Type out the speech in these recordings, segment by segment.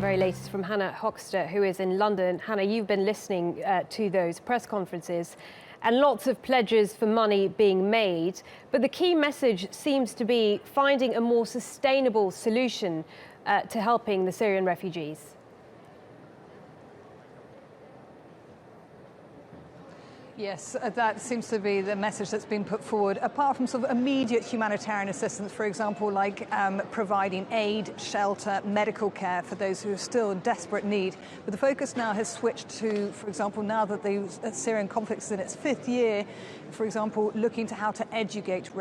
very latest from Hannah Hoexter, who is in London. Hannah, you've been listening to those press conferences and lots of pledges for money being made. But the key message seems to be finding a more sustainable solution to helping the Syrian refugees. Yes, that seems to be the message that's been put forward. Apart from sort of immediate humanitarian assistance, for example, like providing aid, shelter, medical care for those who are still in desperate need. But the focus now has switched to, for example, now that the Syrian conflict is in its 5th year, for example, looking to how to educate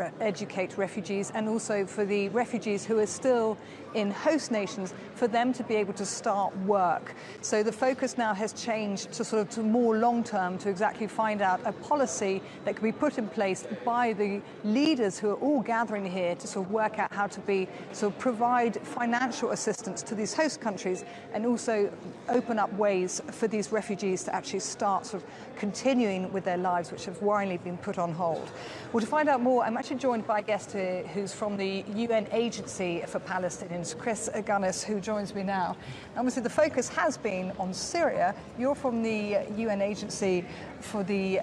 refugees, and also for the refugees who are still in host nations, for them to be able to start work. So the focus now has changed to sort of to more long-term, to exactly find out a policy that can be put in place by the leaders who are all gathering here to sort of work out how to be sort of provide financial assistance to these host countries, and also open up ways for these refugees to actually start sort of continuing with their lives, which have worryingly been put on hold. Well, to find out more, I'm actually joined by a guest here who's from the UN Agency for Palestinians, Chris Gunnis, who joins me now. Obviously, the focus has been on Syria. You're from the UN Agency for the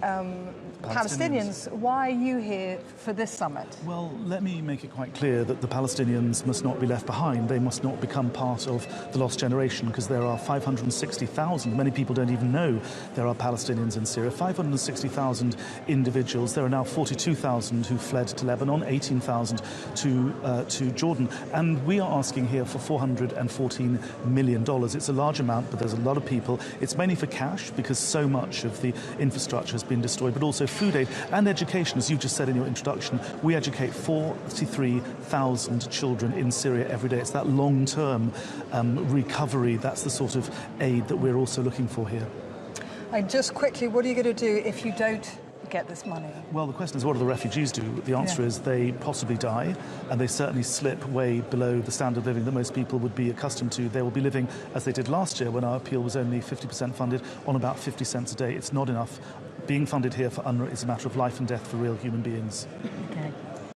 Palestinians. Why are you here for this summit? Well, let me make it quite clear that the Palestinians must not be left behind. They must not become part of the lost generation, because there are 560,000. Many people don't even know there are Palestinians in Syria. 560,000 individuals. There are now 42,000 who fled to Lebanon, 18,000 to Jordan. And we are asking here for $414 million. It's a large amount, but there's a lot of people. It's mainly for cash, because so much of the infrastructure has been destroyed, but also food aid and education. As you just said in your introduction, we educate 43,000 children in Syria every day. It's that long-term recovery. That's the sort of aid that we're also looking for here. And just quickly, what are you going to do if you don't get this money? Well, the question is, what do the refugees do? The answer is they possibly die, and they certainly slip way below the standard of living that most people would be accustomed to. They will be living, as they did last year when our appeal was only 50% funded, on about 50 cents a day. It's not enough. Being funded here for UNRWA is a matter of life and death for real human beings. Okay.